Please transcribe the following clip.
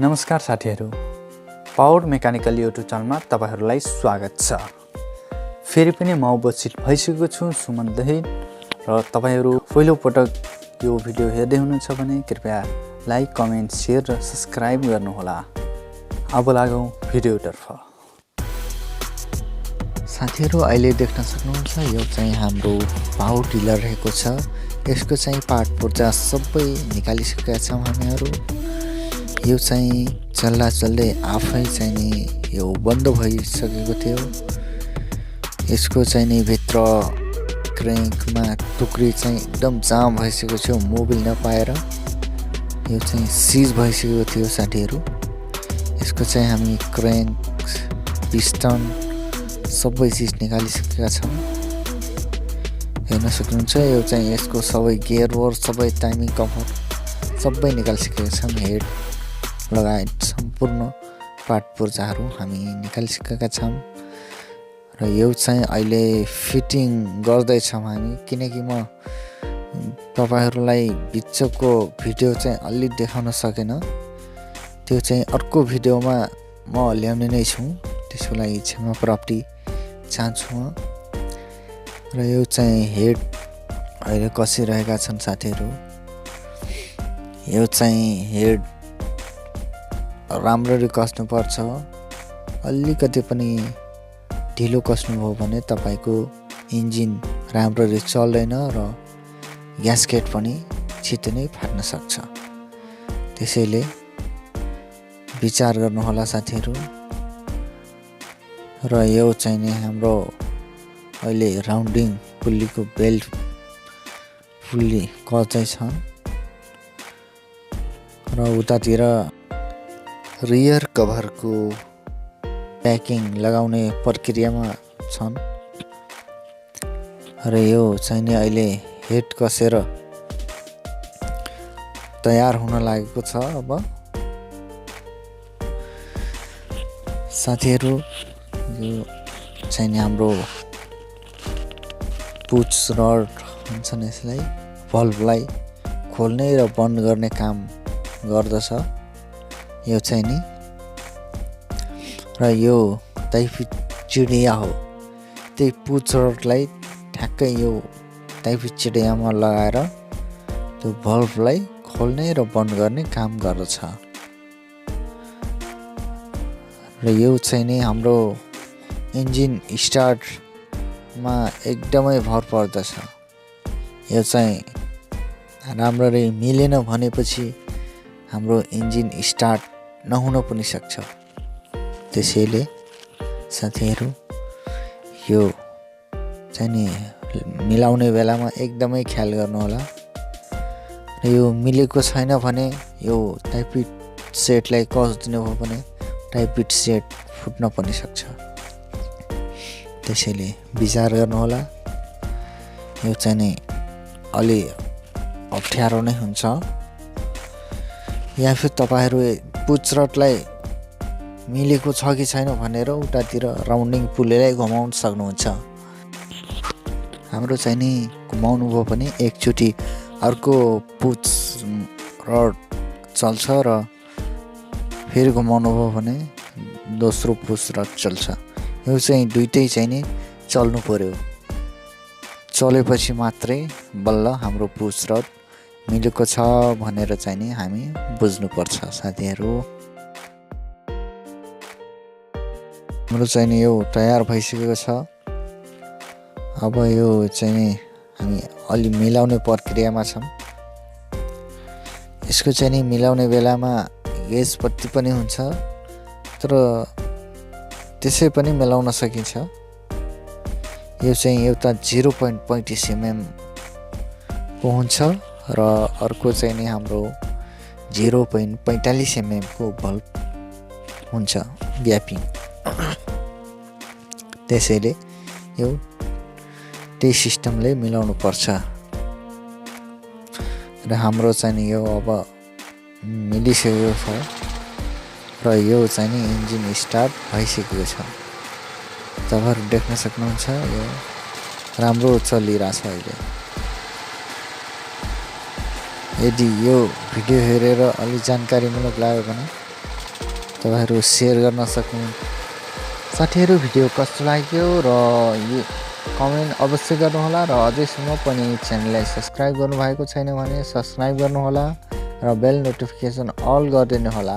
नमस्कार साथीहरू, power mechanical YouTube च्यानलमा तपाईहरुलाई स्वागत छ। फेरि पनि म उपस्थित भइसकेको छु सुमन दहित र तपाईहरु पहिलो पटक यो भिडियो हेर्दै हुनुहुन्छ भने कृपया लाइक, कमेन्ट, शेयर र सब्स्क्राइब गर्नुहोला। अब लागौं भिडियोतर्फ। साथीहरू, अहिले देख्न सक्नुहुन्छ यो चाहिँ हाम्रो पावर टिलर रहेको छ। यसको चाहिँ पार्ट पुर्जा सबै निकालिसकेका छौं हामीहरु। यो चाहिँ चल्दै आफै चाहिँ नि यो बन्द भइसकेको थियो। यसको चाहिँ नि भित्र क्र्याङ्कमा टुक्री चाहिँ एकदम जाम भइसकेको थियो, मोबिल नपाएर यो चाहिँ सिज भइसकेको थियो साथीहरू। यसको चाहिँ हामी क्र्याङ्क, पिस्टन सबै चीज निकालिसकेका छौं। हेर्न सक्नुहुन्छ यो चाहिँ यसको सबै गियर वर, सबै टाइमिङ कभर सबै निकालिसकेका छौं। हेड लगायत सम्पूर्ण पार्ट पुर्जाहरू हामी निकालिसकेका छौं र यो चाहिँ अहिले फिटिङ गर्दै छौं हामी, किनकि म तपाईहरुलाई बिचको भिडियो चाहिँ अलि देखाउन सकेन। त्यो चाहिँ अर्को भिडियोमा म ल्याउने नै छु, त्यसको लागि क्षमा प्राप्ति चाहन्छु म। र यो चाहिँ हेड अहिले कसिरहेका छन् साथीहरू। यो चाहिँ हेड राम्ररी कस्नु पर्छ। अलिकति पनि ढिलो कस्नुभयो भने तपाईको इन्जिन राम्ररी चल्दैन र ग्यास्केट पनि छिटो नै फाट्न सक्छ। त्यसैले विचार गर्नुहोला साथीहरू। र यो चाहिँ नि हाम्रो अहिले राउन्डिङ पुल्लीको बेल्ट फुल्ली कचै छ र उतातिर रियर कभरको प्याकिङ लगाउने प्रक्रियामा छन् र यो चाहिँ नि अहिले हेड कसेर तयार हुन लागेको छ। अब साथीहरू, यो चाहिँ नि हाम्रो पुच रड भन्छन् यसलाई, भल्भलाई खोल्ने र बन्द गर्ने काम गर्दछ यो चाहिँ नि। र यो टाइफी चिडिया हो, त्यही पुच रडलाई ठ्याक्कै यो टाइफी चिडियामा लगाएर त्यो भल्भलाई खोल्ने र बन्द गर्ने काम गर्दछ। र यो चाहिँ नि हाम्रो इन्जिन स्टार्टमा एकदमै भर पर्दछ। यो चाहिँ राम्ररी मिलेन भनेपछि हाम्रो इन्जिन स्टार्ट नहुन पनि सक्छ। त्यसैले साथीहरू, यो चाहिँ नि मिलाउने बेलामा एकदमै ख्याल गर्नुहोला। र यो मिलेको छैन भने यो टाइपिट सेटलाई कस दिनुभयो भने टाइपिट सेट फुट्न पनि सक्छ। त्यसैले विचार गर्नुहोला। यो चाहिँ नि अलि अप्ठ्यारो नै हुन्छ। या फिर तपाईहरु पुच रडलाई मिलेको छ कि छैन भनेर उतातिर राउन्डिङ पुलेलाई घुमाउन सक्नुहुन्छ। हाम्रो चाहिँ नि घुमाउनु भयो भने एकचोटी अर्को पुच रड चल्छ र फेरि घुमाउनु भयो भने दोस्रो पुच रड चल्छ। यो चाहिँ दुईटै चाहिँ नि चल्नु पर्यो। चलेपछि मात्रै बल्ल हाम्रो पुच रड मिलेको छ भनेर चाहिँ नि हामी बुझ्नुपर्छ साथीहरू। हाम्रो चाहिँ नि यो तयार भइसकेको छ। अब यो चाहिँ नि हामी अलि मिलाउने प्रक्रियामा छौं। यसको चाहिँ नि मिलाउने बेलामा गेज पत्ती पनि हुन्छ, तर त्यसै पनि मिलाउन सकिन्छ। यो चाहिँ एउटा 0.35 mm को हुन्छ र अर्को चाहिँ नि हाम्रो 0.45 mm को बल्ब हुन्छ ग्यापिङ। त्यसैले यो त्यही सिस्टमले मिलाउनु पर्छ। र हाम्रो चाहिँ नि यो अब मिलिसकेको छ र यो चाहिँ नि इन्जिन स्टार्ट भइसकेको छ। तपाईहरु देख्न सक्नुहुन्छ यो राम्रो चलिरहेछ अहिले। यदि यो भिडियो हेरेर अलि जानकारीमूलक लाग्यो भने तपाईहरु शेयर गर्न सक्नु। साथीहरु भिडियो कस्तो लाग्यो र यो कमेन्ट अवश्य गर्नुहोला र अझैसम्म पनि च्यानललाई सब्स्क्राइब गर्नुभएको छैन भने सब्स्क्राइब गर्नुहोला र बेल नोटिफिकेसन अल गरिदिनुहोला।